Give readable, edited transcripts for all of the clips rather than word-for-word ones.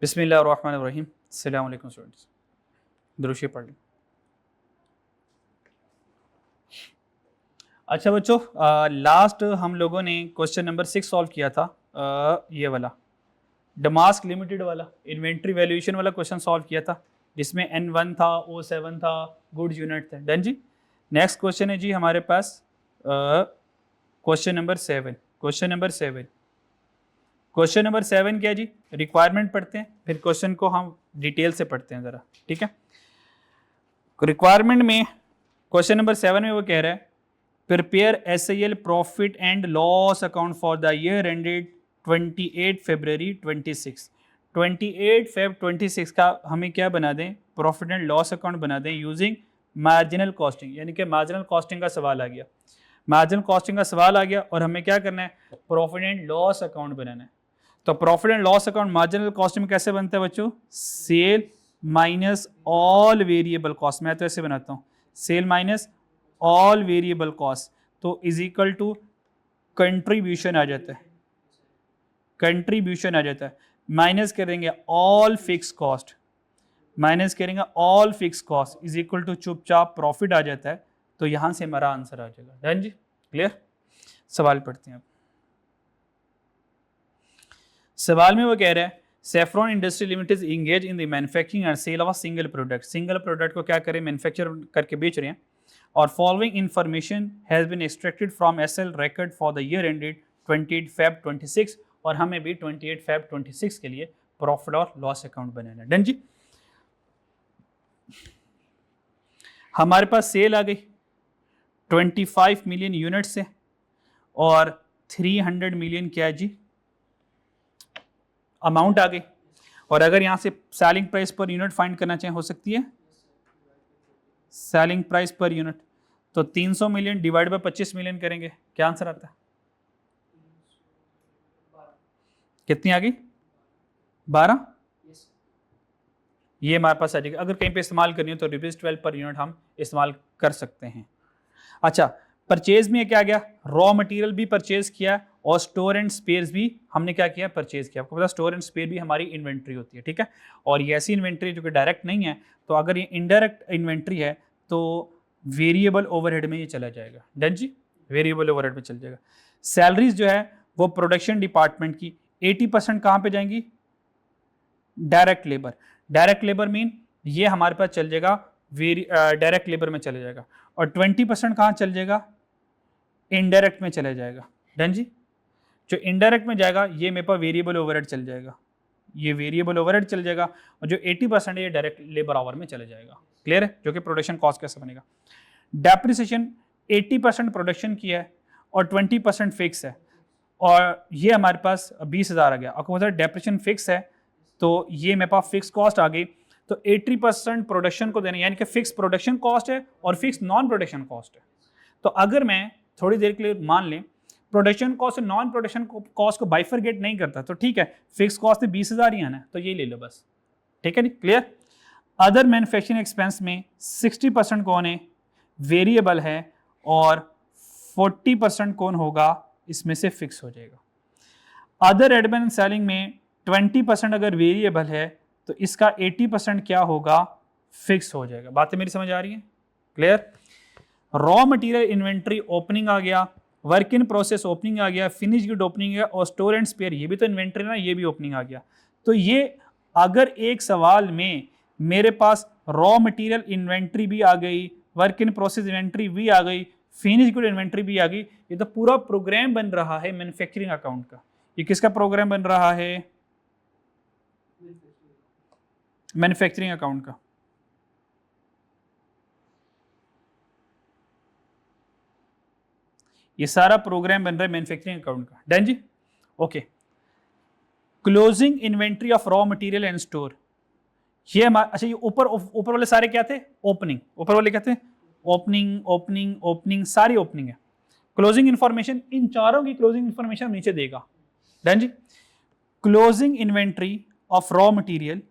बिस्मिल्लाहिर्रहमानिर्रहीम। अस्सलाम वालेकुम स्टूडेंट्स, दुरूशी पढ़ लें। अच्छा बच्चों, लास्ट हम लोगों ने क्वेश्चन नंबर 6 सॉल्व किया था। ये वाला डमास्क लिमिटेड वाला इन्वेंट्री वैल्यूएशन वाला क्वेश्चन सॉल्व किया था, जिसमें N1 था, O7 था, गुड्स यूनिट थे। डन जी। नेक्स्ट क्वेश्चन है जी हमारे पास क्वेश्चन नंबर 7। क्वेश्चन नंबर 7 क्या है जी? रिक्वायरमेंट पढ़ते हैं, फिर क्वेश्चन को हम डिटेल से पढ़ते हैं ज़रा, ठीक है। रिक्वायरमेंट में क्वेश्चन नंबर 7 में वो कह रहा है prepare SIL profit and loss account for the year ended 28 February 26। 28 Feb 26 का हमें क्या बना दें? प्रॉफिट एंड लॉस अकाउंट बना दें यूजिंग मार्जिनल कॉस्टिंग, यानी कि मार्जिनल कॉस्टिंग का सवाल आ गया। मार्जिनल कॉस्टिंग का सवाल आ गया और हमें क्या करना है? प्रॉफिट एंड लॉस अकाउंट बनाना है। तो profit and loss account marginal costing में कैसे बनता है बच्चों? Sale minus all variable cost. मैं तो ऐसे बनाता हूँ, sale minus all variable cost, तो इज इक्वल टू कंट्रीब्यूशन आ जाता है, कंट्रीब्यूशन आ जाता है, माइनस करेंगे ऑल फिक्स कॉस्ट, माइनस करेंगे all fix cost is equal to चुपचाप प्रॉफिट आ जाता है। तो यहां से हमारा आंसर आ जाएगा। डन जी, क्लियर। सवाल पढ़ते हैं अब। सवाल में वो कह रहा है saffron industry limited engage in the manufacturing and sale of single product. Single product को क्या करें? मैन्युफैक्चर करके बेच रहे हैं। और following information has been extracted from SL record for the year ended 28 Feb 26। और हमें भी 28 फेब 26 के लिए प्रॉफिट और लॉस अकाउंट बनाना है। डन जी। हमारे पास सेल आ गई 25 मिलियन यूनिट से और 300 मिलियन क्या है जी? अमाउंट आ गई। और अगर यहां से selling price per unit find करना चाहें, हो सकती है सेलिंग प्राइस पर यूनिट, तो 300 मिलियन डिवाइड बाय 25 मिलियन करेंगे, क्या आंसर आता है? कितनी आ गई? 12। ये हमारे पास आ जाएगी। अगर कहीं पे इस्तेमाल करनी हो तो ₹12 पर यूनिट हम इस्तेमाल कर सकते हैं। अच्छा, परचेज में क्या गया? रॉ मटेरियल भी परचेज किया और स्टोर एंड स्पेयर्स भी हमने क्या किया? परचेज किया। आपको पता स्टोर एंड स्पेयर भी हमारी इन्वेंट्री होती है, ठीक है। और ये ऐसी इन्वेंट्री जो कि डायरेक्ट नहीं है, तो अगर ये इनडायरेक्ट इन्वेंट्री है तो वेरिएबल ओवरहेड में ये चला जाएगा। डन जी, वेरिएबल ओवरहेड में चल जाएगा। सैलरीज जो है वो प्रोडक्शन डिपार्टमेंट की 80% कहाँ पे जाएंगी? Direct labour. Direct labour mean ये हमारे पास चल जाएगा डायरेक्ट लेबर में चले जाएगा। और 20% कहाँ चल जाएगा? इनडायरेक्ट में चले जाएगा। डन जी। जो इनडायरेक्ट में जाएगा ये मेरे पास वेरिएबल ओवरहेड चल जाएगा, ये वेरिएबल ओवरहेड चल जाएगा। और जो 80% है ये डायरेक्ट लेबर आवर में चले जाएगा। क्लियर है? जो कि प्रोडक्शन कॉस्ट कैसे बनेगा? डेप्रिसिएशन 80% प्रोडक्शन की है और 20% फिक्स है। और ये हमारे पास 20,000 आ गया। आपको पता है डेप्रिसिएशन फिक्स है, तो ये मेरे पास फिक्स कॉस्ट आ गई। तो 80% प्रोडक्शन को देना, यानी कि फिक्स प्रोडक्शन कॉस्ट है और फिक्स नॉन प्रोडक्शन कॉस्ट है। तो अगर मैं थोड़ी देर के लिए मान लें प्रोडक्शन कॉस्ट और नॉन प्रोडक्शन कॉस्ट को बाइफरगेट नहीं करता, तो ठीक है, फिक्स कॉस्ट में 20,000 ही आना है, तो ये ले लो बस। ठीक है नी, क्लियर। अदर मैन्युफैक्चरिंग एक्सपेंस में 60% कौन है? वेरिएबल है। और 40% कौन होगा? इसमें से फिक्स हो जाएगा। अदर एडमिन एंड सेलिंग में 20% अगर वेरिएबल है तो इसका 80% क्या होगा? फिक्स हो जाएगा। बातें मेरी समझ आ रही है? Clear. Raw material inventory opening आ गया, वर्क इन प्रोसेस ओपनिंग आ गया, फिनिश गुड ओपनिंग है, और स्टोर एंड स्पेयर ये भी तो इन्वेंट्री ना, ये भी ओपनिंग आ गया। तो ये अगर एक सवाल में मेरे पास रॉ मटेरियल इन्वेंट्री भी आ गई, वर्क इन प्रोसेस इन्वेंट्री भी आ गई, फिनिश गुड इन्वेंट्री भी आ गई, ये तो पूरा प्रोग्राम बन रहा है मैन्युफैक्चरिंग अकाउंट का। ये किसका प्रोग्राम बन रहा है? मैन्युफैक्चरिंग अकाउंट का। ये सारा प्रोग्राम बन रहा है मैन्युफैक्चरिंग अकाउंट का। डन जी, okay. Closing inventory of raw material and store, ये अच्छा, ये ऊपर वाले सारे क्या थे? ओपनिंग। ऊपर वाले क्या थे? ओपनिंग ओपनिंग ओपनिंग, सारी ओपनिंग है। क्लोजिंग इंफॉर्मेशन, इन चारों की क्लोजिंग इंफॉर्मेशन नीचे देगा। डन जी। Closing inventory of raw material,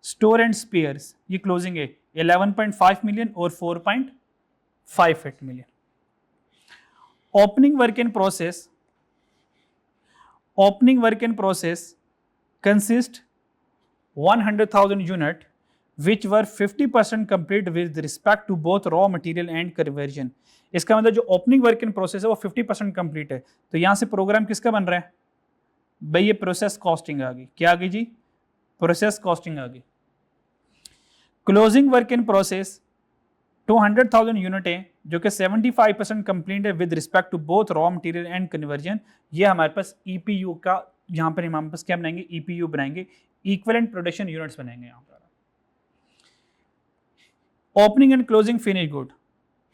store and spares, ये क्लोजिंग है 11.5 मिलियन और 4.58 million. Opening work in process, opening work in process consist 100,000 unit which were 50% complete with respect to both raw material and conversion. इसका मतलब जो opening work in process है वो 50% complete है। तो यहां से प्रोग्राम किसका बन रहा है भाई, ये प्रोसेस कॉस्टिंग आ गई। क्या आ गई जी, प्रोसेस कॉस्टिंग आ गई। Closing work in process 200,000 unit है जो कि 75% कंप्लीट है with respect to both raw material and conversion. ये हमारे पास ईपीयू का, यहाँ पर हमारे पास क्या बनाएंगे, ईपीयू बनाएंगे, इक्विवेलेंट प्रोडक्शन यूनिट्स बनाएंगे यहाँ पर। Opening and closing finish good,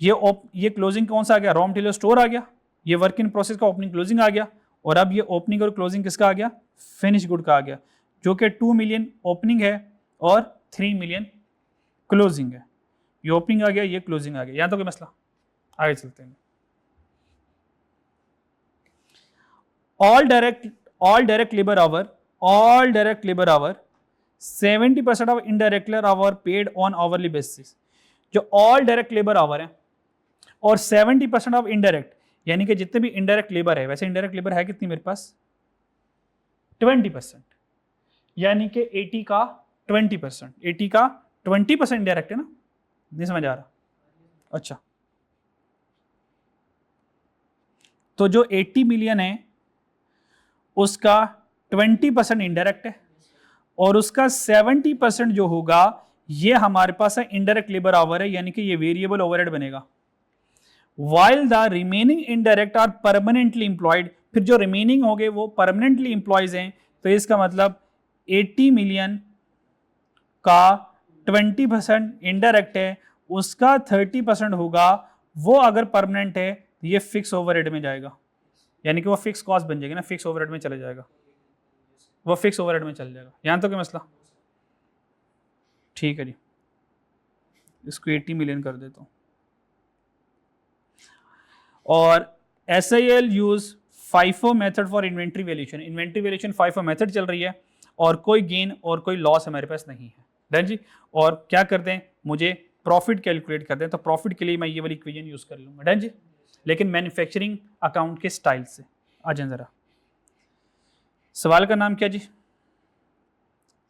ये क्लोजिंग कौन सा आ गया, रॉ मटेरियल स्टोर आ गया, ये वर्क इन प्रोसेस का ओपनिंग क्लोजिंग आ गया, और अब ये ओपनिंग और क्लोजिंग किसका आ गया, फिनिश गुड का आ गया, जो कि 2 मिलियन ओपनिंग है और 3 मिलियन क्लोजिंग है। ये ओपनिंग आ गया, ये क्लोजिंग आ गया। यहां तो कोई मसला, आगे चलते हैं। All direct labour our 70% of indirect labour our paid on hourly basis. जो ऑल डायरेक्ट लेबर आवर है और 70% ऑफ इनडायरेक्ट, यानी कि जितने भी इनडायरेक्ट लेबर है, वैसे इनडायरेक्ट लेबर है कितनी मेरे पास 20%, यानी कि 80 का 20%, 80 का 20% इनडायरेक्ट है ना, नहीं समझ आ रहा? अच्छा, तो जो 80 मिलियन है उसका 20% इनडायरेक्ट है और उसका 70% जो होगा ये हमारे पास है इनडायरेक्ट लेबर आवर है, यानी कि ये वेरिएबल ओवरहेड बनेगा। While the remaining indirect are permanently employed, फिर जो रिमेनिंग हो गए वो परमानेंटली एम्प्लॉयज हैं, तो इसका मतलब 80 मिलियन का 20% इनडायरेक्ट है, उसका 30% होगा, वो अगर परमानेंट है तो ये फिक्स ओवरहेड में जाएगा, यानी कि वो फिक्स कॉस्ट बन जाएगी ना, फिक्स ओवरहेड में चला जाएगा, वो फिक्स ओवरहेड में चल जाएगा। यहां तो क्या मसला, ठीक है जी, इसको 80 मिलियन कर देता हूं। और SIL use FIFO method for inventory valuation. Inventory valuation FIFO method चल रही है और कोई गेन और कोई लॉस हमारे पास नहीं है, डन जी। और क्या करते हैं, मुझे प्रॉफिट कैलकुलेट करते हैं, तो प्रॉफिट के लिए मैं ये वाली इक्वेशन यूज कर लूंगा, डन जी, लेकिन मैन्युफैक्चरिंग अकाउंट के स्टाइल से। आ जाए जरा, सवाल का नाम क्या जी,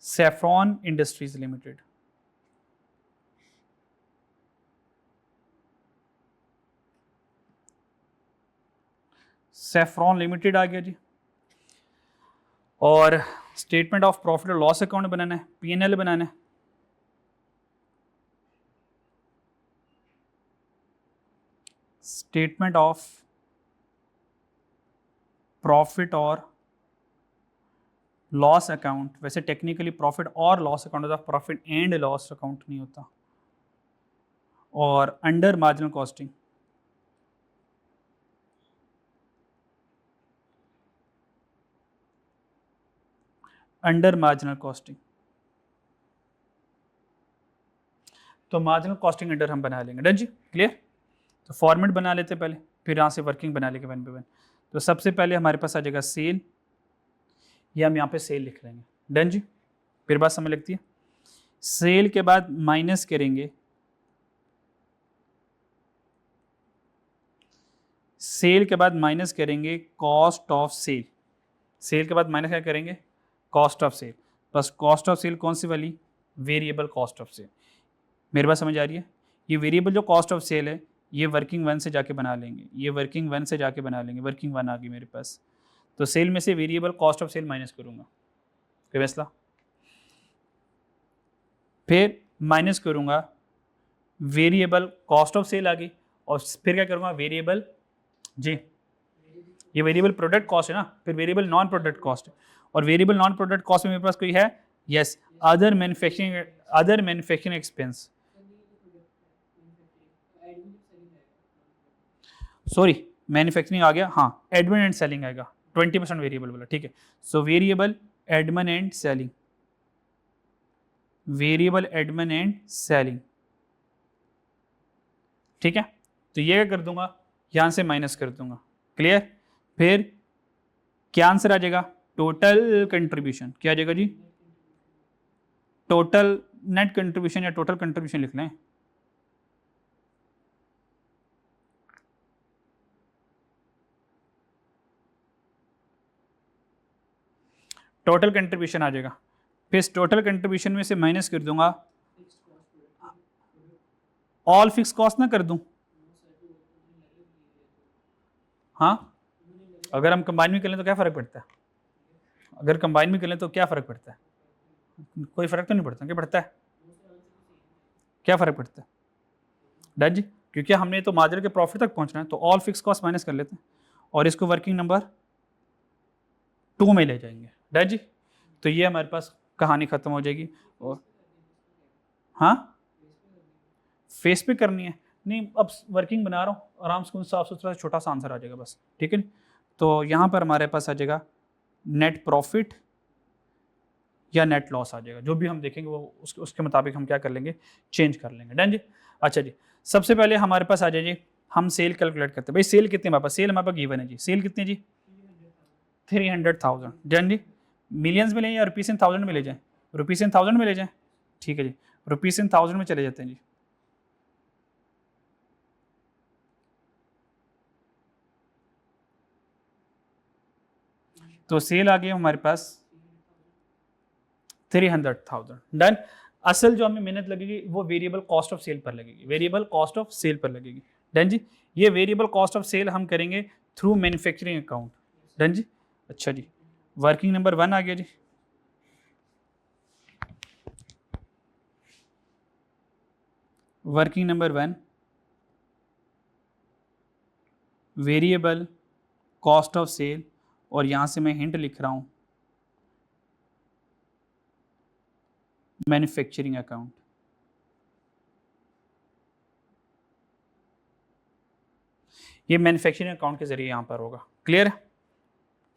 Saffron Industries Limited. Saffron Limited आ गया जी, और स्टेटमेंट ऑफ प्रॉफिट और लॉस अकाउंट बनाना है, P&L बनाना है। स्टेटमेंट ऑफ प्रॉफिट और लॉस अकाउंट, वैसे टेक्निकली प्रॉफिट और लॉस अकाउंट होता है, प्रॉफिट एंड लॉस अकाउंट नहीं होता। और under marginal costing, under marginal costing, तो मार्जिनल कॉस्टिंग अंडर हम बना लेंगे, डन जी, क्लियर। तो फॉर्मेट बना लेते पहले, फिर यहाँ से वर्किंग बना लेंगे वन बाय वन। तो सबसे पहले हमारे पास आ जाएगा सेल, ये हम यहाँ पे सेल लिख लेंगे, डन जी, फिर बात समझ लगती है। सेल के बाद माइनस करेंगे, सेल के बाद माइनस करेंगे कॉस्ट ऑफ सेल, सेल के बाद माइनस क्या करेंगे, कॉस्ट ऑफ सेल, बस कॉस्ट ऑफ सेल कौन सी वाली, वेरिएबल कॉस्ट ऑफ सेल। मेरे बात समझ आ रही है, ये वेरिएबल जो कॉस्ट ऑफ सेल है ये वर्किंग वन से जाके बना लेंगे, ये वर्किंग वन से जाके बना लेंगे, वर्किंग वन आ गई मेरे पास, तो सेल में से variable cost of sale minus करूंगा, कोई मसला, फिर माइनस करूंगा वेरिएबल कॉस्ट ऑफ सेल आ गई, और फिर क्या करूंगा वेरिएबल जी, ये वेरिएबल प्रोडक्ट कॉस्ट है ना, फिर वेरिएबल नॉन प्रोडक्ट कॉस्ट, और वेरिएबल नॉन प्रोडक्ट कॉस्ट में मेरे पास कोई है, yes, other manufacturing expense, sorry manufacturing आ गया, हाँ एडमिन एंड सेलिंग आएगा, 20% वेरिएबल वाला, ठीक है। So variable admin and selling, variable admin and selling, ठीक है। तो ये क्या कर दूंगा, यहां से माइनस कर दूंगा, क्लियर। फिर क्या आंसर आ जाएगा, टोटल कंट्रीब्यूशन, क्या आ जाएगा जी, टोटल नेट कंट्रीब्यूशन या टोटल कंट्रीब्यूशन लिख लें, टोटल कंट्रीब्यूशन आ जाएगा। फिर टोटल कंट्रीब्यूशन में से माइनस कर दूंगा, ऑल फिक्स कॉस्ट ना कर दूं। हाँ, अगर हम कंबाइन भी कर लें तो क्या फ़र्क पड़ता है? अगर कंबाइन भी कर लें तो क्या फ़र्क पड़ता है? कोई फ़र्क तो नहीं पड़ता। क्या पड़ता है? क्या फ़र्क पड़ता है? डन जी, क्योंकि हमने तो मार्जिन के प्रॉफिट तक पहुंचना है, तो ऑल फिक्स कॉस्ट माइनस कर लेते हैं और इसको वर्किंग नंबर 2 में ले जाएंगे। डन जी, तो ये हमारे पास कहानी ख़त्म हो जाएगी। और हाँ, फेस पे करनी है नहीं, अब वर्किंग बना रहा हूँ, आराम से साफ सुथरा छोटा सा आंसर आ जाएगा बस, ठीक है। तो यहाँ पर हमारे पास आ जाएगा नेट प्रॉफिट या नेट लॉस आ जाएगा, जो भी हम देखेंगे वो उसके मुताबिक हम क्या कर लेंगे, चेंज कर लेंगे। डन जी। अच्छा जी, सबसे पहले हमारे पास आ जाए जी, हम सेल कैलकुलेट करते हैं। भाई सेल कितनी हमारे पास? सेल हमारे पास गिवन है जी। सेल कितनी है जी? 300,000। डन जी। मिलियंस में ले या रुपीस इन थाउजेंड में ले जाएं? रुपीस इन थाउजेंड में ले जाएं, ठीक है जी। रुपीस इन थाउजेंड में चले जाते हैं जी। तो सेल आ गई हमारे पास 300,000। डन। असल जो हमें मेहनत लगेगी वो वेरिएबल कॉस्ट ऑफ सेल पर लगेगी, वेरिएबल कॉस्ट ऑफ सेल पर लगेगी। डन जी। ये वेरिएबल कॉस्ट ऑफ सेल हम करेंगे थ्रू मैन्युफैक्चरिंग अकाउंट। डन जी। अच्छा जी, वर्किंग नंबर 1 आ गया जी। Working number 1, variable cost of sale, और यहां से मैं हिंट लिख रहा हूं मैन्युफैक्चरिंग अकाउंट। ये मैन्युफैक्चरिंग अकाउंट के जरिए यहां पर होगा। क्लियर है?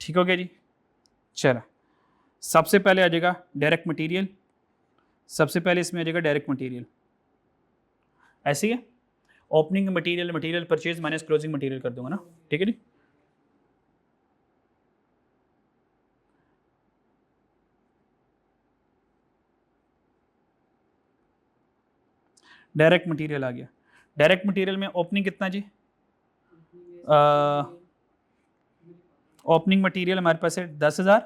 ठीक हो गया जी। चलो, सबसे पहले आ जाएगा डायरेक्ट मटेरियल। सबसे पहले इसमें आ जाएगा डायरेक्ट मटेरियल, ऐसे ही है। Opening material, material purchase minus closing material कर दूंगा ना, ठीक है जी। डायरेक्ट मटेरियल आ गया। डायरेक्ट मटेरियल में ओपनिंग कितना जी? ओपनिंग मटेरियल हमारे पास है 10,000,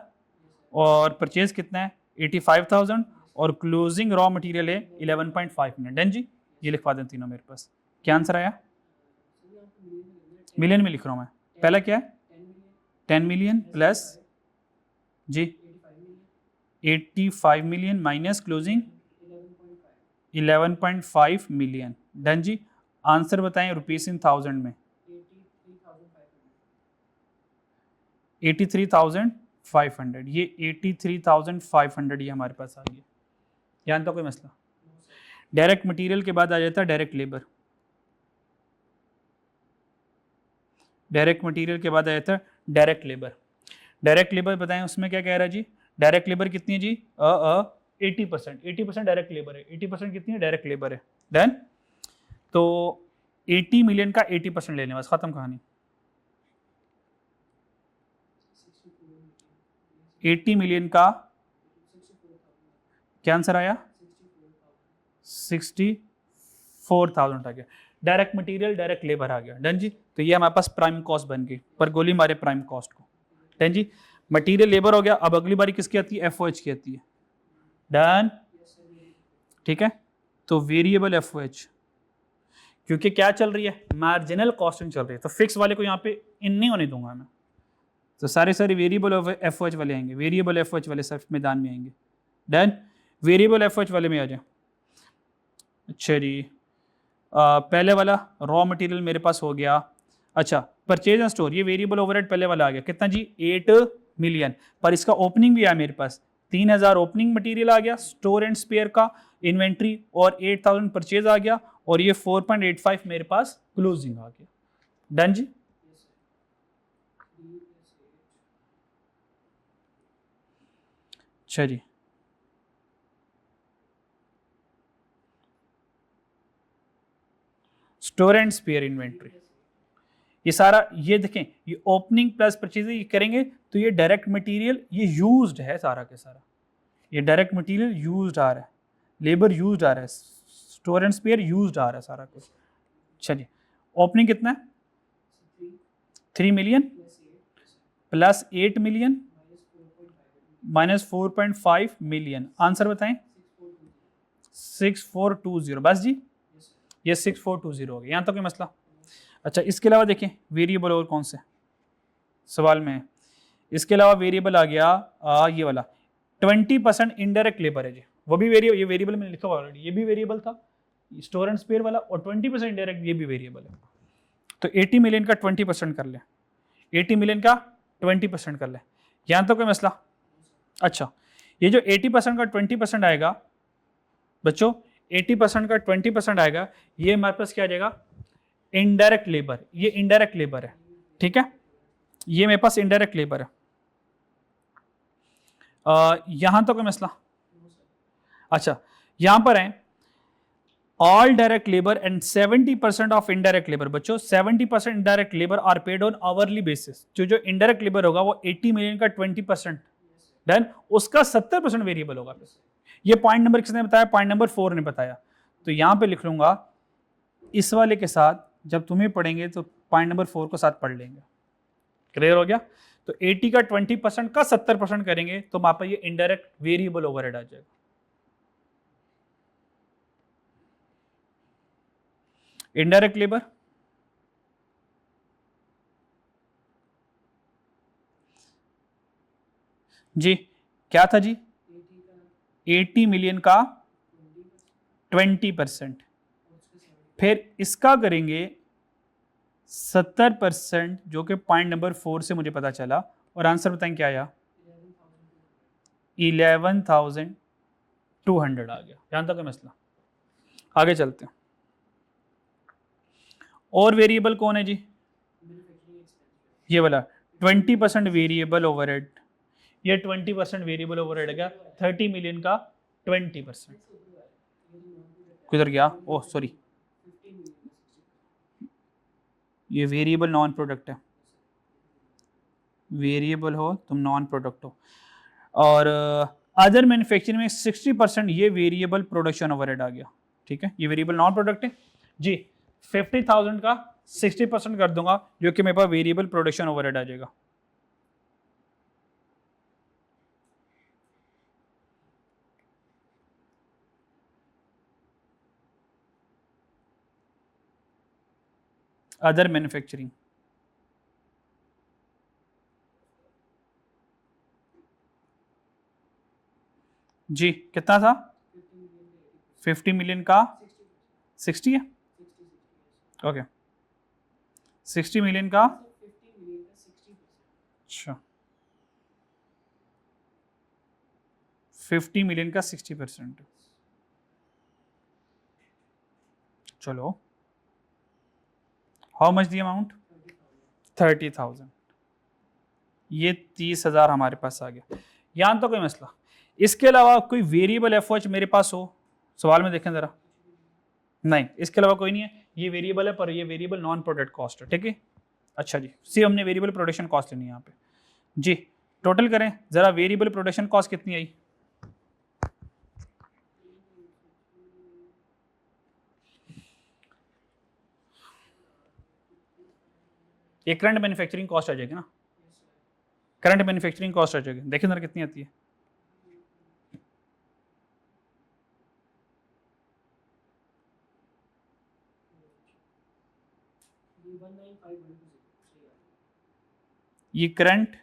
और परचेज कितना है 85,000, और क्लोजिंग रॉ मटेरियल है 11.5 मिलियन। डन जी, ये लिखवा दें तीनों मेरे पास। क्या आंसर आया? मिलियन में लिख रहा हूँ मैं। पहला क्या है? 10 मिलियन प्लस जी 85 million minus closing 11.5 million. Done जी। आंसर बताएं रुपीस इन थाउजेंड में। 83,500। ये 83,500 ये हमारे पास आ गया। यहाँ तो कोई मसला? डायरेक्ट मटेरियल के बाद आ जाता है डायरेक्ट लेबर। डायरेक्ट मटेरियल के बाद आ जाता है डायरेक्ट लेबर। डायरेक्ट लेबर बताएं उसमें क्या कह रहा है जी? डायरेक्ट लेबर कितनी है जी? 80%। 80% डायरेक्ट लेबर है। 80% कितनी है? डायरेक्ट लेबर है। डन। तो 80 मिलियन का 80% लेने, बस खत्म कहानी। 80 मिलियन का क्या आंसर आया? 64,000 आ गया। डायरेक्ट मटेरियल डायरेक्ट लेबर आ गया। डन जी। तो ये हमारे पास प्राइम कॉस्ट बन गई, पर गोली मारे प्राइम कॉस्ट को। डन जी। मटेरियल लेबर हो गया। अब अगली बारी किसकी आती है? एफओएच की आती है। डन। ठीक है, तो वेरिएबल एफओएच, क्योंकि क्या चल रही है? मार्जिनल कॉस्टिंग चल रही है, तो फिक्स वाले को यहाँ पे इन नहीं होने दूंगा मैं। तो सारे वेरिएबल एफओएच वाले आएंगे, वेरिएबल एफओएच वाले सिर्फ मैदान में आएंगे। डन। वेरिएबल एफओएच वाले में आ जाए। अच्छा जी, पहले वाला रॉ मटेरियल मेरे पास हो गया। अच्छा, परचेज एंड स्टोर, ये वेरिएबल ओवरहेड पहले वाला आ गया। कितना जी? 8 मिलियन। पर इसका ओपनिंग भी आया मेरे पास, 3,000 ओपनिंग मटेरियल आ गया, स्टोर एंड स्पेयर का इन्वेंट्री, और 8,000 परचेज आ गया, और ये 4.85 मेरे पास क्लोजिंग आ गया। डन जी। अच्छा जी, स्टोर एंड स्पेयर इन्वेंट्री, ये सारा, ये देखें, ये ओपनिंग प्लस परचेज ये करेंगे तो ये डायरेक्ट मटेरियल ये यूज्ड है सारा के सारा। ये डायरेक्ट मटेरियल यूज्ड आ रहा है, लेबर यूज्ड आ रहा है, स्टोर एंड स्पेयर यूज्ड आ रहा है सारा कुछ। अच्छा जी, ओपनिंग कितना है? 3 million plus 8 million -4.5 million. Answer बताएं। 6420। बस जी, ये 6420 हो गया। यहाँ तक कोई मसला? अच्छा, इसके अलावा देखें वेरिएबल और कौन से सवाल में है। इसके अलावा वेरिएबल आ गया ये वाला 20% इनडायरेक्ट लेबर है जी, वो भी वेरिएबल, ये वेरिएबल में लिखा हुआ ऑलरेडी, ये भी वेरिएबल था स्टोर एंड स्पेयर वाला, और 20% इनडायरेक्ट ये भी वेरिएबल है। तो 80 मिलियन का 20% कर ले, 80 मिलियन का 20% कर ले, यहाँ तो कोई मसला? अच्छा, ये जो 80% का 20% आएगा बच्चों, 80% का 20% आएगा, ये हमारे पास क्या आ जाएगा? Indirect labour. ये इनडायरेक्ट लेबर है, ठीक है, ये मेरे पास इनडायरेक्ट लेबर है। यहां तो कोई मसला? अच्छा, यहां पर है all direct labour and 70% of indirect labour. बच्चों 70% indirect labour are paid on hourly basis. जो इनडायरेक्ट लेबर होगा वो 80 मिलियन का 20%, देन उसका 70% वेरिएबल होगा। ये पॉइंट नंबर किसने बताया? पॉइंट नंबर 4 ने बताया। तो यहां पे लिख लूंगा इस वाले के साथ, जब तुम्हें पढ़ेंगे तो पॉइंट नंबर 4 को साथ पढ़ लेंगे। क्लियर हो गया? तो 80 का 20% का 70% करेंगे तो वहां पर ये इनडायरेक्ट वेरिएबल ओवरहेड आ जाएगा। इनडायरेक्ट लेबर जी क्या था जी? 80 मिलियन का 20%, फिर इसका करेंगे 70%, जो कि पॉइंट नंबर 4 से मुझे पता चला। और आंसर बताएं क्या आया? 11,200 आ गया। यहां तक है मसला। आगे चलते हैं। और वेरिएबल कौन है जी? ये वाला 20% वेरिएबल ओवरहेड। ये 20% वेरिएबल ओवरहेड है क्या? 30 मिलियन का 20%। किधर गया? ओह सॉरी, ये वेरिएबल नॉन प्रोडक्ट है। वेरिएबल हो तुम, नॉन प्रोडक्ट हो। और अदर मैन्युफैक्चरिंग में 60% ये वेरिएबल प्रोडक्शन ओवरहेड आ गया। ठीक है, ये वेरिएबल नॉन प्रोडक्ट है जी। 50,000 का 60% कर दूंगा, जो कि मेरे पास वेरिएबल प्रोडक्शन ओवरहेड आ जाएगा। अदर मैन्युफैक्चरिंग जी कितना था? 50 मिलियन का 60 है, ओके 60 मिलियन का, अच्छा 50 मिलियन का 60%। चलो, हाउ मच दी अमाउंट? 30,000। ये 30,000 हमारे पास आ गया। यहाँ तो कोई मसला? इसके अलावा कोई वेरिएबल एफ मेरे पास हो? सवाल में देखें जरा। नहीं, इसके अलावा कोई नहीं है। ये वेरिएबल है, पर ये वेरिएबल नॉन प्रोडक्ट कॉस्ट है। ठीक है, अच्छा जी, सी हमने वेरिएबल प्रोडक्शन कॉस्ट लेनी है यहाँ पे जी। टोटल करें जरा, वेरिएबल प्रोडक्शन कॉस्ट कितनी आई? ये करंट मैन्युफैक्चरिंग कॉस्ट आ जाएगी ना, करंट मैन्युफैक्चरिंग कॉस्ट आ जाएगी। देखें जरा कितनी आती है। ये करंट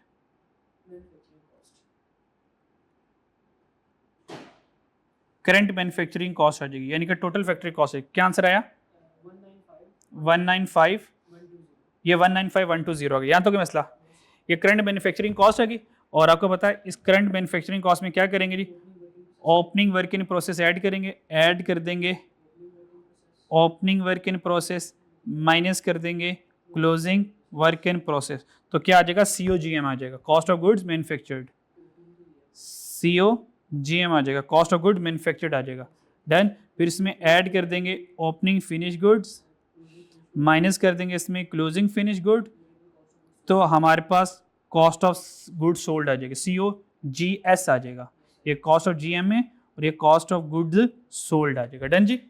मैन्युफैक्चरिंग कॉस्ट आ जाएगी, यानी कि टोटल फैक्ट्री कॉस्ट है। क्या आंसर आया? 195, ये 195,120 हो गया। यहाँ तो क्या मसला? ये करंट मैन्युफैक्चरिंग कॉस्ट आएगी। और आपको पता है इस करंट मैन्युफैक्चरिंग कॉस्ट में क्या करेंगे जी? Opening work in process add करेंगे, ऐड कर देंगे opening work in process, minus कर देंगे क्लोजिंग वर्क इन प्रोसेस। तो क्या आ जाएगा? COGM आ जाएगा, cost of goods manufactured. COGM आ जाएगा, कॉस्ट ऑफ गुड मैन्युफैक्चर्ड आ जाएगा। डन। फिर इसमें ऐड कर देंगे ओपनिंग फिनिश गुड्स, माइनस कर देंगे इसमें क्लोजिंग फिनिश गुड, तो हमारे पास कॉस्ट ऑफ गुड्स सोल्ड आ जाएगा, COGS आ जाएगा। ये कॉस्ट ऑफ GM है और ये कॉस्ट ऑफ गुड्स सोल्ड आ जाएगा। डन जी।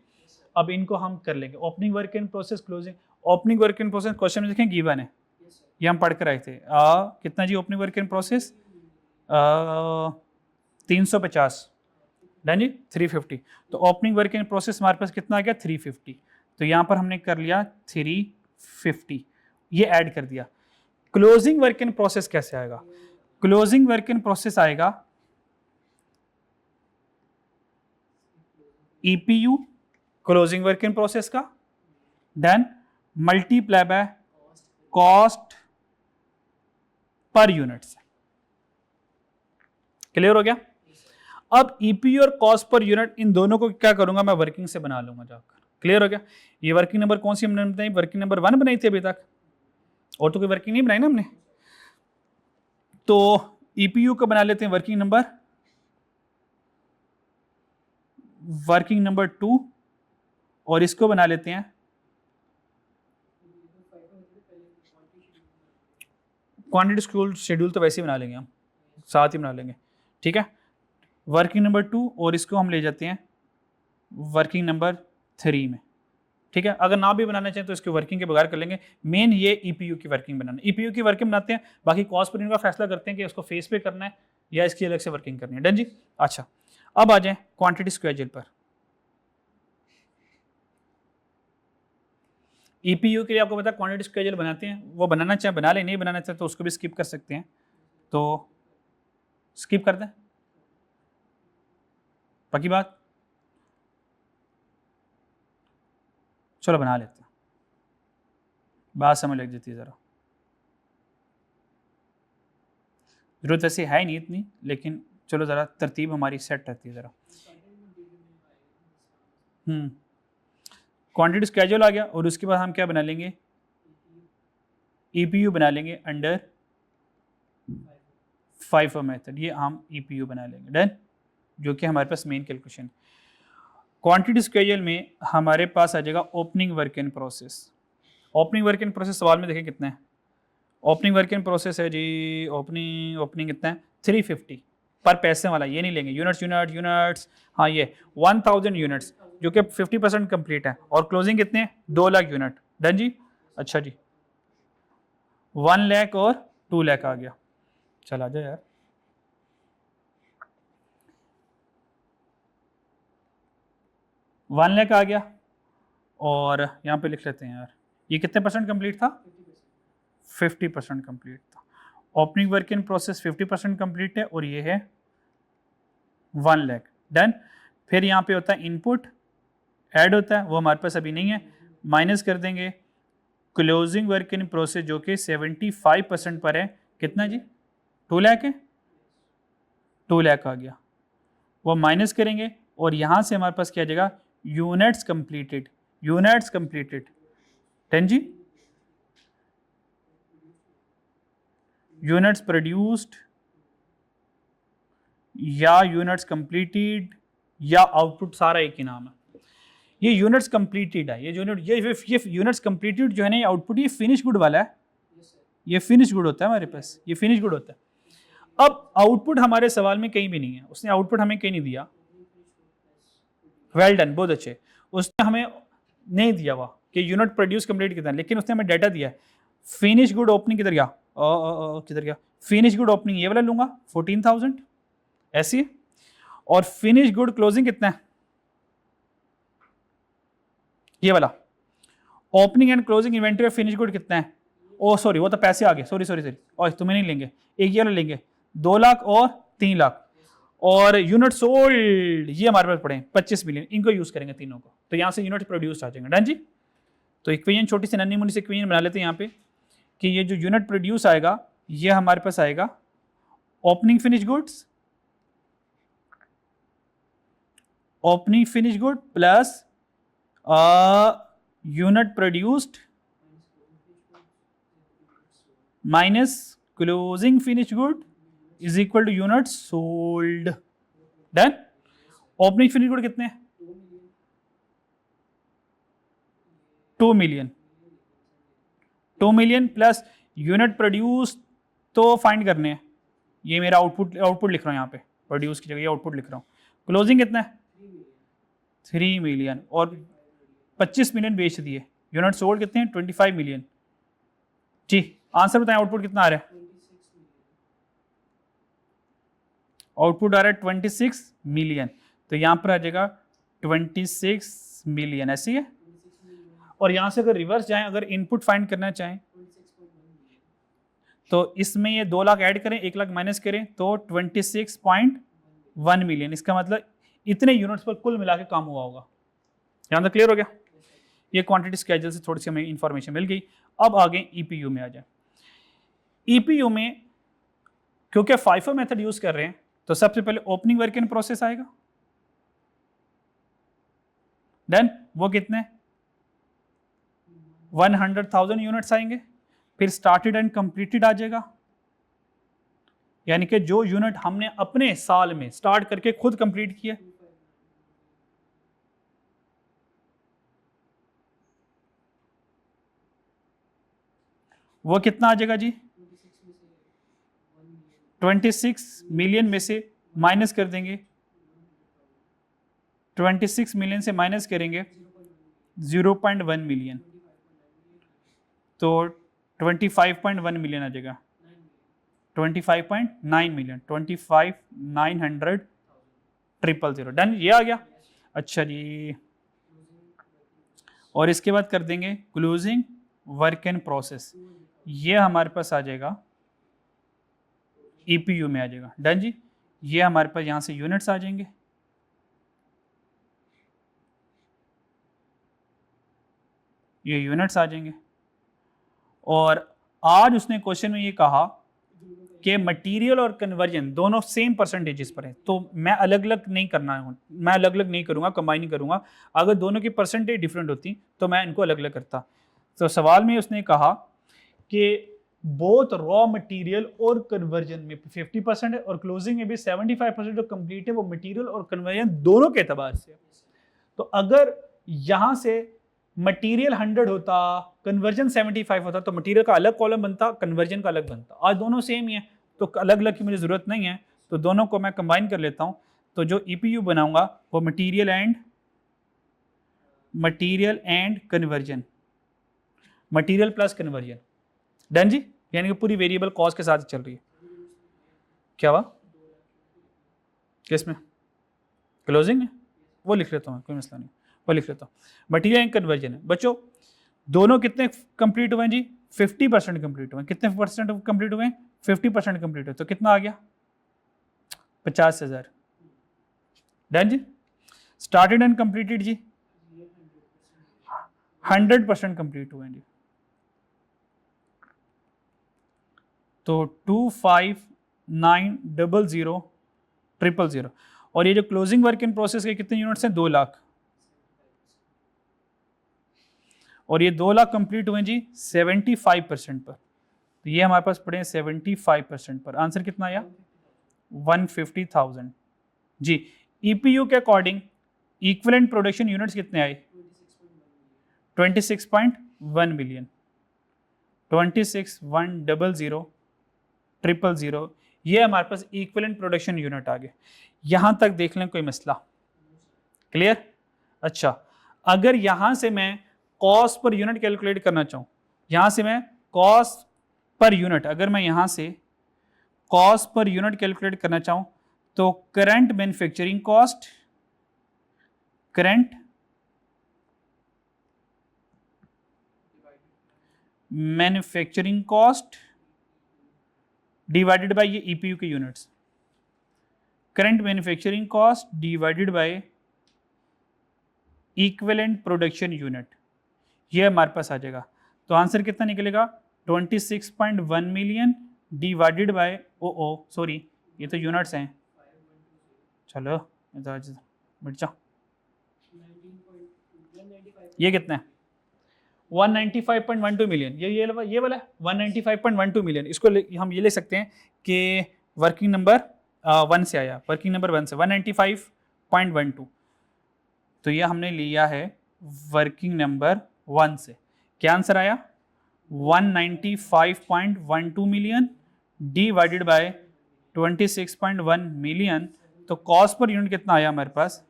अब इनको हम कर लेंगे opening work in process, closing. Opening work in process question में देखें गिवन है, ये हम पढ़ कर आए थे। कितना जी opening work in process? 350 done जी, 350। तो ओपनिंग वर्क इन प्रोसेस हमारे पास कितना आ गया 350। तो यहाँ पर हमने कर लिया 350, ये ऐड कर दिया। क्लोजिंग वर्क इन प्रोसेस कैसे आएगा? क्लोजिंग वर्क इन प्रोसेस आएगा EPU closing work in process का, then multiply by cost per unit से। क्लियर हो गया? अब ईपीयू और कॉस्ट पर यूनिट, इन दोनों को क्या करूंगा मैं, वर्किंग से बना लूंगा जाकर। क्लियर हो गया? ये वर्किंग नंबर कौन सी हमने बनाई? वर्किंग नंबर 1 बनाई थी अभी तक, और तो कोई वर्किंग नहीं बनाई ना हमने। तो ईपीयू को बना लेते हैं वर्किंग नंबर 2, और इसको बना लेते हैं क्वांटिटी शेड्यूल, तो वैसे ही बना लेंगे हम, साथ ही बना लेंगे, ठीक है। वर्किंग नंबर 2, और इसको हम ले जाते हैं वर्किंग नंबर 3 में, ठीक है। अगर ना भी बनाना चाहें तो इसकी वर्किंग के बगैर कर लेंगे। मेन ये ईपीयू की वर्किंग बनाना, ईपीयू की वर्किंग बनाते हैं, बाकी कॉस्ट पर यूनिट का फैसला करते हैं कि उसको फेस पे करना है या इसकी अलग से वर्किंग करनी है। डन जी। अच्छा, अब आ जाए क्वांटिटी स्केड्यूल पर। ईपीयू के लिए आपको पता है क्वांटिटी स्केड्यूल बनाते हैं, वो बनाना चाहे बना ले, नहीं बनाना चाहे तो उसको भी स्किप कर सकते हैं, तो स्किप कर दें, पक्की बात। चलो बना लेते हैं, बात समझ लग जाती है ज़रा। जरूरत वैसे है नहीं इतनी, लेकिन चलो ज़रा तरतीब हमारी सेट रहती है ज़रा। क्वांटिटी स्केड्यूल आ गया, और उसके बाद हम क्या बना लेंगे, ईपीयू बना लेंगे अंडर FIFO मेथड, ये हम ईपीयू बना लेंगे। डन, जो कि हमारे पास मेन कैलकुलेशन। क्वांटिटी स्केड्यूल में हमारे पास आ जाएगा opening work in process. Opening work in process सवाल में देखें कितना है, ओपनिंग वर्क इन प्रोसेस है जी, ओपनिंग कितना है 350 पर पैसे वाला, ये नहीं लेंगे, यूनिट्स, हाँ ये 1000 यूनिट्स जो कि 50% कंप्लीट है, और क्लोजिंग कितने 2 लाख यूनिट। डन जी। अच्छा जी, 1 लाख और 2 लाख आ गया। चल आ जाए यार, वन लाख आ गया, और यहाँ पे लिख लेते हैं यार, ये कितने परसेंट कंप्लीट था, 50% कंप्लीट था। Opening work in process 50% complete है, और ये है 1 लाख। डन। फिर यहाँ पे होता है इनपुट, ऐड होता है, वो हमारे पास अभी नहीं है, माइनस कर देंगे क्लोजिंग वर्क इन प्रोसेस जो कि 75% पर है, कितना जी 2 लाख है, 2 लाख आ गया, वो माइनस करेंगे, और यहाँ से हमारे पास क्या आ जाएगा, यूनिट्स कंप्लीटेड 10 जी, यूनिट्स प्रोड्यूस्ड या यूनिट्स कंप्लीटेड या आउटपुट, सारा एक ही नाम है। ये यूनिट्स कंप्लीटेड है, ये यूनिट्स कंप्लीटेड जो है ना, ये आउटपुट, ये फिनिश गुड वाला है, ये फिनिश गुड होता है हमारे पास, ये फिनिश गुड होता है। अब आउटपुट हमारे सवाल में कहीं भी नहीं है, उसने आउटपुट हमें कहीं नहीं दिया, वेल डन, बहुत अच्छे, उसने हमें नहीं दिया हुआ कि यूनिट प्रोड्यूस कंप्लीट कितना, लेकिन उसने हमें डाटा दिया है। फिनिश गुड ओपनिंग किधर गया, किधर गया, फिनिश गुड ओपनिंग ये वाला लूंगा 14,000 ऐसी, और फिनिश गुड क्लोजिंग कितना है, ये वाला। Opening and closing inventory of finish good कितना है, ओ सॉरी वो तो पैसे आ गए, सॉरी और तुम्हें नहीं लेंगे, एक ये वाला लेंगे 2 लाख और 3 लाख, और यूनिट सोल्ड ये हमारे पास पड़े हैं 25 मिलियन, इनको यूज करेंगे तीनों को, तो यहाँ से यूनिट प्रोड्यूस आ जाएंगे। डन जी। तो इक्वेशन छोटी सी नन्ही मुन्नी सी इक्वेशन बना लेते हैं यहाँ पे, कि ये जो यूनिट प्रोड्यूस आएगा ये हमारे पास आएगा opening finish goods, opening finish good plus unit produced minus closing finish good is equal to unit sold. Done. Opening finish good कितने, 2 million, 2 million plus unit produce तो फाइंड करने हैं, ये मेरा आउटपुट लिख रहा हूँ यहाँ पे, प्रोड्यूस की जगह आउटपुट लिख रहा हूँ। क्लोजिंग कितना है 3 मिलियन, और 25 मिलियन बेच दिए, यूनिट सोल्ड कितने हैं 25 मिलियन। जी आंसर बताएं, आउटपुट कितना आ रहा है, आउटपुट आ रहा है 26 मिलियन, तो यहाँ पर आ जाएगा 26 मिलियन, ऐसी है। और यहाँ से अगर रिवर्स जाएं, अगर इनपुट फाइंड करना चाहें तो इसमें ये 2 लाख ऐड करें, 1 लाख माइनस करें तो 26.1 मिलियन। इसका मतलब इतने यूनिट्स पर कुल मिला के काम हुआ होगा। यहाँ तक क्लियर हो गया? ये क्वांटिटी स्केड्यूल से थोड़ी सी हमें इंफॉर्मेशन मिल गई। अब आगे ईपीयू में आ जाए। ईपीयू में क्योंकि फाइफो मेथड यूज कर रहे हैं तो सबसे पहले ओपनिंग वर्क इन प्रोसेस आएगा, देन वो कितने 100,000 यूनिट्स आएंगे, फिर स्टार्टेड एंड कंप्लीटेड आ जाएगा, यानी कि जो यूनिट हमने अपने साल में स्टार्ट करके खुद कंप्लीट किया, वो कितना आ जाएगा जी 26 मिलियन में से माइनस कर देंगे, 26 मिलियन से माइनस करेंगे 0.1 मिलियन, तो 25.1 मिलियन आ जाएगा, 25.9 मिलियन, 25,900,000। डन, ये आ गया। अच्छा जी, और इसके बाद कर देंगे क्लोजिंग वर्क इन प्रोसेस, ये हमारे पास आ जाएगा ईपीयू में आ जाएगा। डन जी, ये हमारे पास यहां से यूनिट्स आ जाएंगे, ये यूनिट्स आ जाएंगे। और आज उसने क्वेश्चन में ये कहा कि मटेरियल और कन्वर्जन दोनों सेम परसेंटेजेस पर है, तो मैं अलग अलग नहीं करना है, मैं अलग अलग नहीं करूंगा, कंबाइन नहीं करूंगा। अगर दोनों की परसेंटेज डिफरेंट होती तो मैं इनको अलग अलग करता। तो सवाल में उसने कहा कि बोथ रॉ मटेरियल और कन्वर्जन में 50% है और क्लोजिंग में भी 75% जो कंप्लीट है वो मटेरियल और कन्वर्जन दोनों के एतबार से। तो अगर यहां से मटेरियल 100 होता, कन्वर्जन 75 होता, तो मटेरियल का अलग कॉलम बनता, कन्वर्जन का अलग बनता। आज दोनों सेम ही है तो अलग अलग की मुझे जरूरत नहीं है, तो दोनों को मैं कंबाइन कर लेता हूं। तो जो ईपीयू बनाऊंगा वो material and conversion, material plus conversion. Done जी, यानी कि पूरी वेरिएबल कॉस्ट के साथ चल रही है। क्या हुआ किसमें? क्लोजिंग है, वो लिख लेता हूँ, कोई मसला नहीं, वो लिख लेता हूँ। मटेरियल एंड कन्वर्जन है बच्चों, दोनों कितने कंप्लीट हुए हैं जी 50% कंप्लीट हुए। कितने परसेंट कंप्लीट हुए? 50% कंप्लीट हुए, तो कितना आ गया 50,000। डन जी। स्टार्टेड एंड कंप्लीटेड जी 100% कंप्लीट हुए हैं जी, तो 25,900,000। और ये जो क्लोजिंग वर्क इन प्रोसेस के कितने यूनिट्स हैं 2 लाख, और ये 2 लाख कंप्लीट हुए जी 75% पर, तो ये हमारे पास पड़े हैं 75% पर। आंसर कितना आया 150,000 जी। ईपीयू के अकॉर्डिंग इक्विवेलेंट प्रोडक्शन यूनिट्स कितने आए 26.1 मिलियन, 26,100,000 ये हमारे पास इक्विवेलेंट प्रोडक्शन यूनिट आ गए। यहां तक देख लें, कोई मसला क्लियर? अच्छा, अगर यहां से मैं कॉस्ट पर यूनिट कैलकुलेट करना चाहूं, यहां से मैं कॉस्ट पर यूनिट, अगर मैं यहां से कॉस्ट पर यूनिट कैलकुलेट करना चाहूं तो current manufacturing cost, current manufacturing cost divided by ये ईपीयू के units, current manufacturing cost divided by equivalent production unit, ये हमारे पास आ जाएगा। तो आंसर कितना निकलेगा 26.1 मिलियन डिवाइडेड बाय सॉरी ये तो यूनिट्स हैं, चलो मिट जाओ, ये कितना है 195.12 मिलियन, ये वाला 195.12 मिलियन। इसको हम ये ले सकते हैं कि वर्किंग नंबर 1 से आया, वर्किंग नंबर 1 से 195.12, तो ये हमने लिया है वर्किंग नंबर 1 से। क्या आंसर आया 195.12 मिलियन डिवाइडेड बाय 26.1 मिलियन, तो कॉस्ट पर यूनिट कितना आया हमारे पास,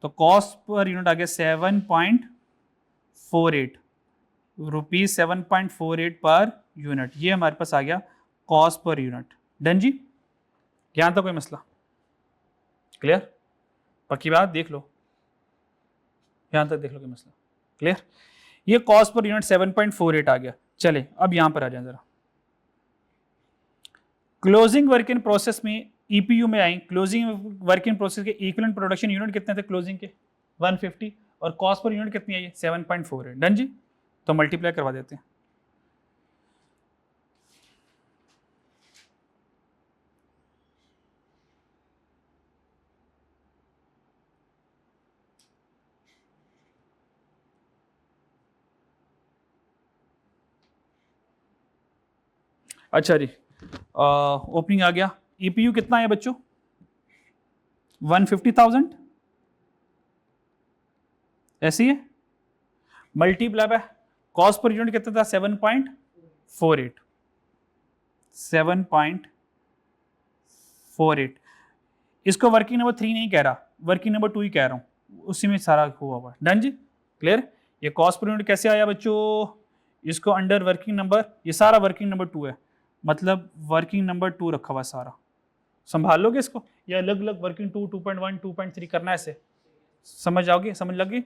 तो कॉस्ट पर यूनिट आ गया 7.48 रुपीज, 7.48 पर यूनिट, ये हमारे पास आ गया कॉस्ट पर यूनिट। डन जी। यहाँ तक कोई मसला क्लियर? पक्की बात, देख लो यहाँ तक, देख लो कोई मसला क्लियर? ये कॉस्ट पर यूनिट 7.48 आ गया। चले अब यहाँ पर आ जाए जरा, क्लोजिंग वर्क इन प्रोसेस में ईपीयू में आई। क्लोजिंग वर्क इन प्रोसेस के इक्विवेलेंट प्रोडक्शन यूनिट कितने थे क्लोजिंग के? 150, और कॉस्ट पर यूनिट कितनी आई है? 7.48। डन जी, तो मल्टीप्लाई करवा देते हैं। अच्छा जी, ओपनिंग आ गया। ईपीयू कितना है बच्चों? 150,000 ऐसी है। Multiply by cost per unit कितना था? 7.48। 7.48। इसको वर्किंग नंबर 3 नहीं कह रहा, वर्किंग नंबर 2 ही कह रहा हूं, उसी में सारा हुआ हुआ। डन जी, क्लियर? ये कॉस्ट पर यूनिट कैसे आया बच्चों? इसको अंडर वर्किंग नंबर, ये सारा वर्किंग नंबर 2 है, मतलब वर्किंग नंबर 2 रखा हुआ सारा। संभाल लोगे इसको, या अलग अलग वर्किंग 2, 2.1, 2.3 करना है ऐसे? समझ आओगे, समझ लगी?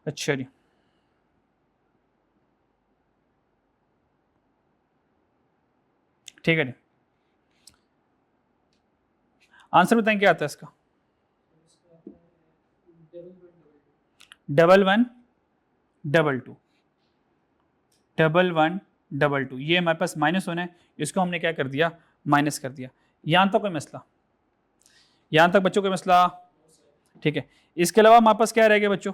अच्छा जी, ठीक है जी। आंसर बताएं क्या आता है इसका? 1122 1122, ये हमारे पास माइनस होना है, इसको हमने क्या कर दिया? माइनस कर दिया। यहाँ तक कोई मसला? यहाँ तक बच्चों कोई मसला? ठीक है। इसके अलावा हमारे पास क्या रह गया बच्चों?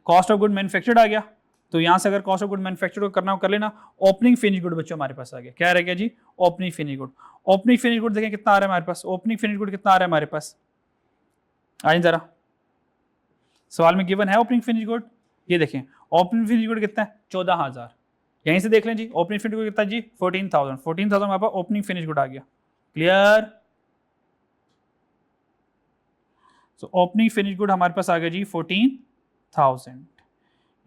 कॉस्ट ऑफ गुड मैन्युफैक्चर्ड आ गया, तो यहाँ से अगर कॉस्ट ऑफ गुड मैन्युफैक्चर्ड को करना हो कर लेना। ओपनिंग फिनिश गुड बच्चों हमारे पास आ गया, क्या रह गया जी? Opening finish good. Opening finish good देखें कितना आ रहा है हमारे पास? ओपनिंग फिनिश गुड कितना आ रहा है हमारे पास? आइए जरा, सवाल में गिवन है ओपनिंग फिनिश गुड, ये देखें ओपनिंग फिनिश गुड कितना है? 14,000। यहीं से देख लें जी, ओपनिंग फिनिश गुड कितना जी? 14,000। 14,000 हमारे पास ओपनिंग फिनिश गुड आ गया। क्लियर? तो ओपनिंग फिनिश गुड हमारे पास आ गया जी 14,000।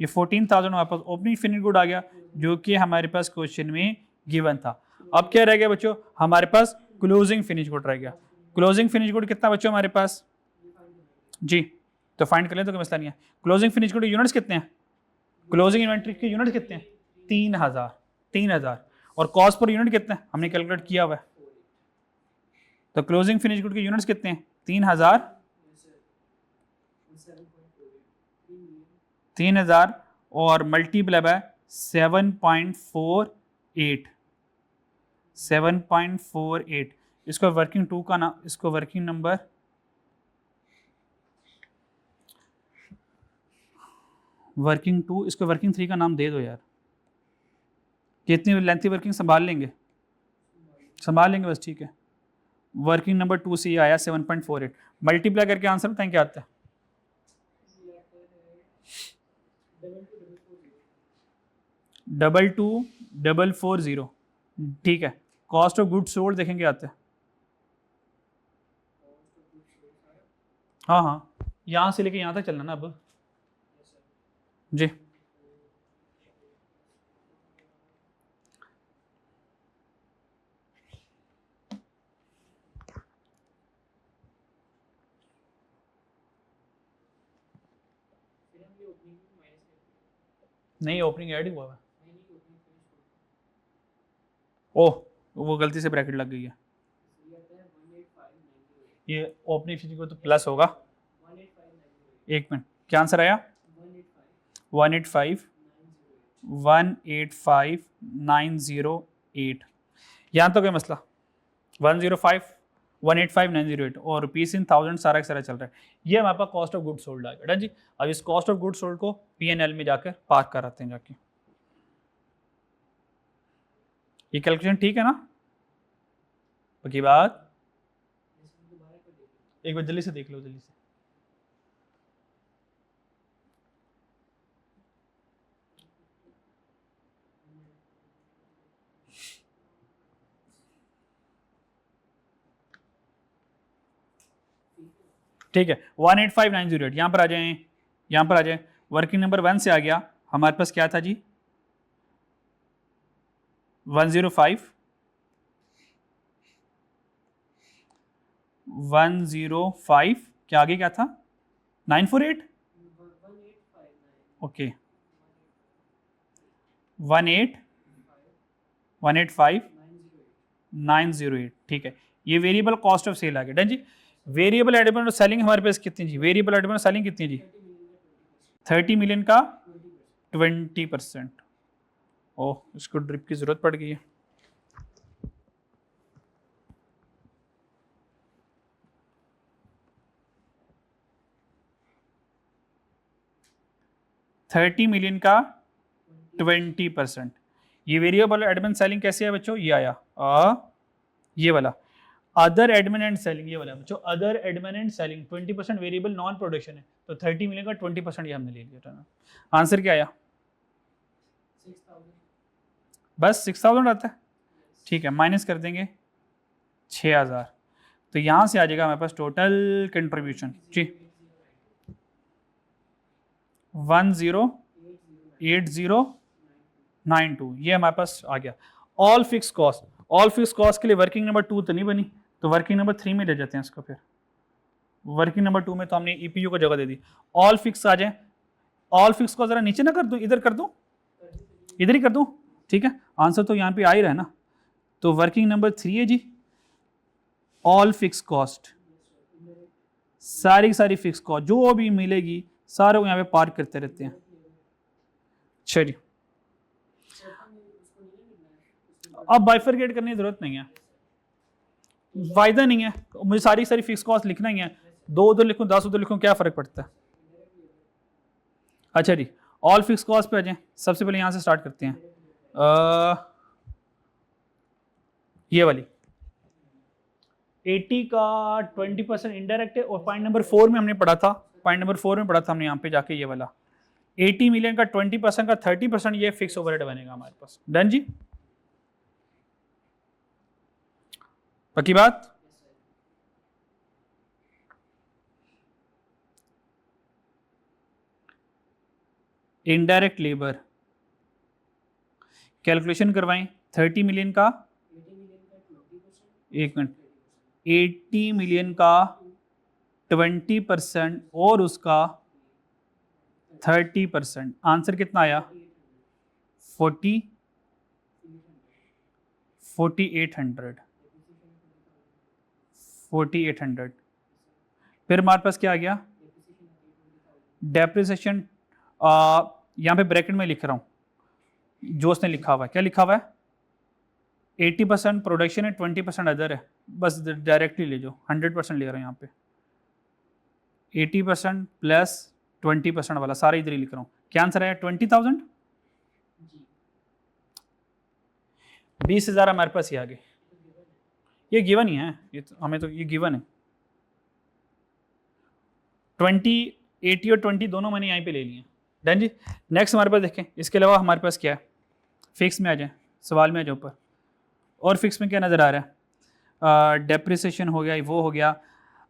ये 14,000 हमारे पास ओपनिंग फिनिश गुड आ गया, जो कि हमारे पास क्वेश्चन में गिवन था। अब क्या रह गया बच्चों? हमारे पास क्लोजिंग फिनिश गुड रह गया। क्लोजिंग फिनिश गुड कितना बच्चों हमारे पास जी? तो फाइंड कर लें तो कोई मसला नहीं है। क्लोजिंग फिनिश गुड यूनिट्स कितने हैं? क्लोजिंग इन्वेंट्री के यूनिट कितने हैं? 3,000। 3,000। और कॉस्ट पर यूनिट कितना है? हमने कैलकुलेट किया हुआ है। तो क्लोजिंग फिनिश गुड के यूनिट्स कितने हैं? 3,000। 3,000 और मल्टीप्लाई बाय 7.48। 7.48। इसको वर्किंग 2 का नाम, इसको वर्किंग नंबर, वर्किंग 2, इसको वर्किंग 3 का नाम दे दो यार। कितनी लेंथी वर्किंग संभाल लेंगे? संभाल लेंगे बस, ठीक है। वर्किंग नंबर 2 से ये आया 7.48। मल्टीप्लाई करके आंसर बताएं क्या आता है? 22,440। ठीक है। कॉस्ट ऑफ गुड्स सोल्ड देखेंगे आते हैं। हाँ हाँ, यहाँ से लेके यहाँ तक चलना ना अब जी। नहीं, ओपनिंग ऐड ही हुआ है। ओह, वो गलती से ब्रैकेट लग गई है। ये ओपनिंग फिनिश को तो प्लस होगा। एक मिनट, क्या आंसर आया? 185,908। यहाँ तो कोई मसला? 185,908 और रुपीज इन 1000 सारा का सारा चल रहा है। ये हमारे पास कॉस्ट ऑफ गुड सोल्ड आ गया जी। अब इस कॉस्ट ऑफ गुड सोल्ड को P&L में जाकर पार्क कराते हैं जाके। ये कैलकुलेशन ठीक है ना? बाकी बात एक बार जल्दी से देख लो, जल्दी से। ठीक है, 185,908 यहाँ पर आ जाए, यहाँ पर आ जाए। वर्किंग नंबर 1 से आ गया हमारे पास, क्या था जी? 105 105, क्या आगे क्या था, 948, ओके 185,908, ठीक है। ये वेरिएबल कॉस्ट ऑफ सेल आ गया, डन जी। वेरिएबल एडमिन ऑफ सेलिंग हमारे पास कितनी जी, वेरिएबल एडमिन ऑफ सेलिंग कितनी जी, 30 मिलियन का 20%। ओह, इसको ड्रिप की जरूरत पड़ गई है। $30 मिलियन का 20%। ये वेरिएबल एडमिन सेलिंग कैसे है बच्चों, ये आया ये वाला अदर एडमिन एंड सेलिंग, ये वाला बच्चों other admin and selling 20% variable non production है, तो 30 मिलियन का 20% ये हमने ले लिया। आंसर क्या आया, 6,000, बस 6000 आता है, ठीक है, माइनस कर देंगे 6000, तो यहाँ से आ जाएगा हमारे पास टोटल कंट्रीब्यूशन जी 108092, ये हमारे पास आ गया। All fix cost, all fix cost के लिए वर्किंग नंबर 2 तो नहीं बनी, तो वर्किंग नंबर 3 में ले जाते हैं इसको। फिर वर्किंग नंबर 2 में तो हमने ईपीयू को जगह दे दी। ऑल फिक्स आ जाए, ऑल फिक्स को जरा नीचे ना कर दूं, इधर कर दूं, इधर ही कर दूं, ठीक है, आंसर तो यहाँ पे आ ही रहा है ना। तो वर्किंग नंबर 3 है जी, ऑल फिक्स कॉस्ट, सारी की सारी फिक्स कॉस्ट जो भी मिलेगी सारे को यहाँ पे पार्क करते रहते हैं। चलिए अब बाइफरकेट करने की जरूरत नहीं है, फायदा नहीं है, मुझे सारी सारी फिक्स कॉस्ट लिखना ही है, 2 उधर लिखूं 10 उधर लिखूं, क्या फर्क पड़ता है। अच्छा जी, ऑल फिक्स कॉस्ट पे आ जाएं। सबसे पहले यहाँ से स्टार्ट करते हैं, ये वाली 80 का 20% इनडायरेक्ट है, और पॉइंट नंबर 4 में हमने पढ़ा था, पॉइंट नंबर 4 में पढ़ा था हमने यहाँ पे जाके, ये वाला 80 मिलियन का 20% का 30% ये फिक्स ओवरहेड बनेगा हमारे पास। डन जी, पक्की बात। इनडायरेक्ट लेबर कैलकुलेशन करवाएं, 30 मिलियन का, एक मिनट, 80 मिलियन का 20% और उसका 30%, आंसर कितना आया 4800। फिर हमारे पास क्या आ गया, डेप्रिसिएशन, यहाँ पे ब्रैकेट में लिख रहा हूँ जो उसने लिखा हुआ है, क्या लिखा हुआ है, 80% प्रोडक्शन है, 20% अदर है, बस डायरेक्टली ले जाओ, 100% ले रहा हूँ यहाँ पे, 80% प्लस 20% वाला सारा इधर ही लिख रहा हूँ। क्या आंसर आया 20,000, 20,000 हमारे पास ही आ गए, ये गिवन ही है, ये तो हमें तो ये गिवन है, 20, 80 और 20 दोनों मैंने यहाँ पे ले लिए। डन जी, नेक्स्ट हमारे पास देखें, इसके अलावा हमारे पास क्या है, फिक्स में आ जाए, सवाल में आ जाए ऊपर, और फिक्स में क्या नज़र आ रहा है, डेप्रिसिएशन हो गया, वो हो गया।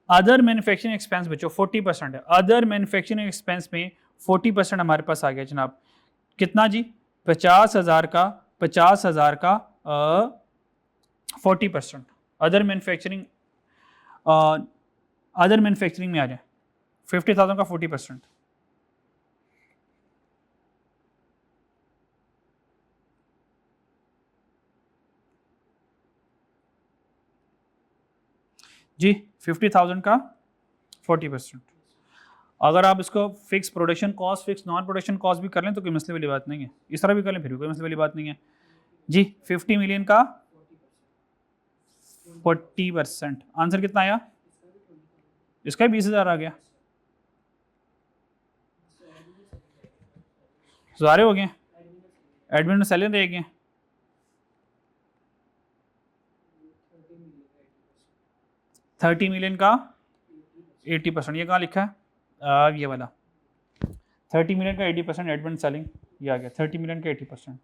अदर मैन्युफैक्चरिंग एक्सपेंस बच्चों 40% है, अदर मैन्युफैक्चरिंग एक्सपेंस में 40% हमारे पास आ गया जनाब, कितना जी, 50,000 का 40%, अदर मैन्युफैक्चरिंग, अदर मैन्युफैक्चरिंग में आ जाए 50,000 का 40%, जी 50,000 का 40%। अगर आप इसको fix production cost, fix non production cost भी कर लें तो कोई मसले वाली बात नहीं है, इस तरह भी कर लें फिर भी कोई मसले वाली बात नहीं है जी। 50 मिलियन का 40%, आंसर कितना आया, इसका 20,000 आ गया, सारे हो गए, एडमिन में सैलरी रह गए, 30 मिलियन का 80%, ये कहाँ लिखा है, ये वाला 30 मिलियन का 80% एडमिन सेलिंग, ये आ गया 30 मिलियन का 80%।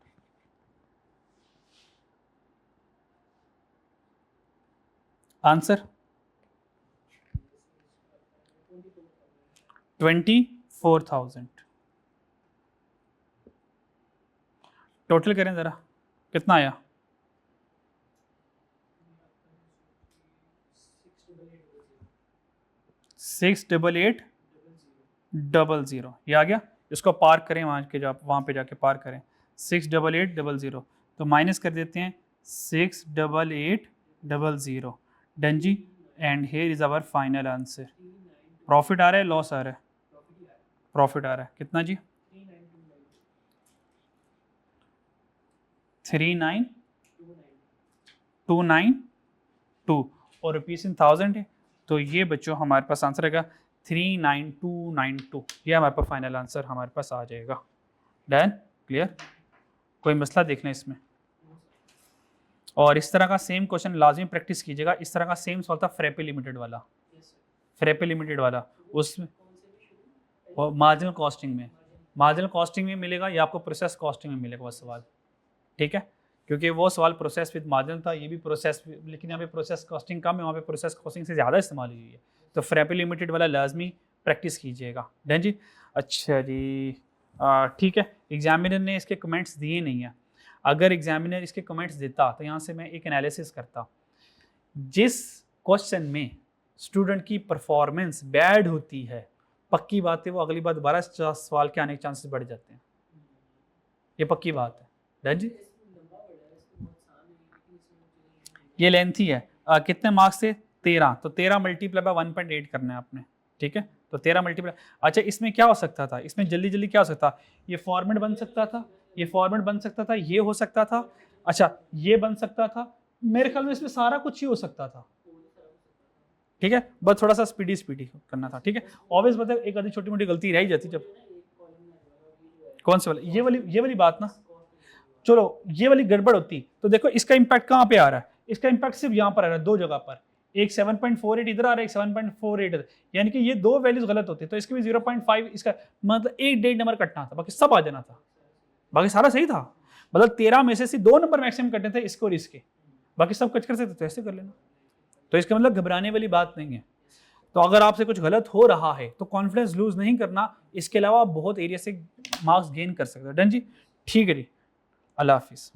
आंसर 24,000। टोटल करें ज़रा, कितना आया, 68800 ये आ गया। इसको पार करें वहाँ पे जाके पार करें 68800 तो माइनस कर देते हैं 68800 डन जी। And here is our final answer. Profit आ रहा है लॉस आ रहा है? प्रॉफिट आ रहा है। कितना जी? 39292 और रुपीस इन 1000 है। तो ये बच्चों हमारे पास आंसर आएगा 39292। ये हमारे पास फाइनल आंसर हमारे पास आ जाएगा। Done clear? कोई मसला देखना इसमें? और इस तरह का सेम क्वेश्चन लाजमी प्रैक्टिस कीजिएगा। इस तरह का सेम सवाल था फ्रेपे लिमिटेड वाला, फ्रेपे लिमिटेड वाला, उसमें मार्जिनल कॉस्टिंग में, मार्जिनल कॉस्टिंग में मिलेगा या आपको प्रोसेस कॉस्टिंग में मिलेगा वो सवाल, ठीक है? क्योंकि वो सवाल प्रोसेस विद मार्जिन था, ये भी प्रोसेस, लेकिन यहाँ पे प्रोसेस कॉस्टिंग कम है, वहाँ पे प्रोसेस कॉस्टिंग से ज़्यादा इस्तेमाल हुई है। तो फ्रेपे लिमिटेड वाला लाजमी प्रैक्टिस कीजिएगा। डन जी। अच्छा जी ठीक है। एग्जामिनर ने इसके कमेंट्स दिए नहीं है। अगर एग्जामिनर इसके कमेंट्स देता तो यहाँ से मैं एक एनालिसिस करता। जिस क्वेश्चन में स्टूडेंट की परफॉर्मेंस बैड होती है, पक्की बात है वो अगली बार दोबारा सवाल के आने के चांसेस बढ़ जाते हैं। ये पक्की बात है। डन जी। ये लेंथी है। कितने मार्क्स से? 13। तो 13 मल्टीप्लाई बाय 1.8 करना है आपने, ठीक है? तो 13 मल्टीप्लाई। अच्छा इसमें क्या हो सकता था? इसमें जल्दी जल्दी क्या हो सकता? ये फॉर्मेट बन सकता था, ये फॉर्मेट बन सकता था, ये हो सकता था, अच्छा ये बन सकता था। मेरे ख्याल में इसमें सारा कुछ ही हो सकता था, ठीक है? बस थोड़ा सा स्पीडी स्पीडी करना था, ठीक है? ऑब्वियस मतलब एक आधी छोटी मोटी गलती रह ही जाती जब। कौन से वाली? ये वाली बात ना। चलो ये वाली गड़बड़ होती तो देखो इसका इम्पैक्ट कहाँ पे आ रहा है? इसका इम्पैक्ट सिर्फ यहाँ पर आ रहा है, दो जगह पर। एक 7.48 इधर आ रहा है, एक 7.48 इधर, यानी कि ये दो वैल्यूज गलत होती तो इसके भी 0.5, इसका मतलब 1.5 नंबर कटना था, बाकी सब आ जाना था, बाकी सारा सही था। मतलब 13 में से 2 नंबर मैक्सिमम कटने थे, इसको और इसके, बाकी सब कट कर सकते तो ऐसे कर लेना। तो इसका मतलब घबराने वाली बात नहीं है। तो अगर आपसे कुछ गलत हो रहा है तो कॉन्फिडेंस लूज नहीं करना। इसके अलावा आप बहुत एरिया से मार्क्स गेन कर सकते हो। डन जी। ठीक है जी। अल्लाह हाफिज़।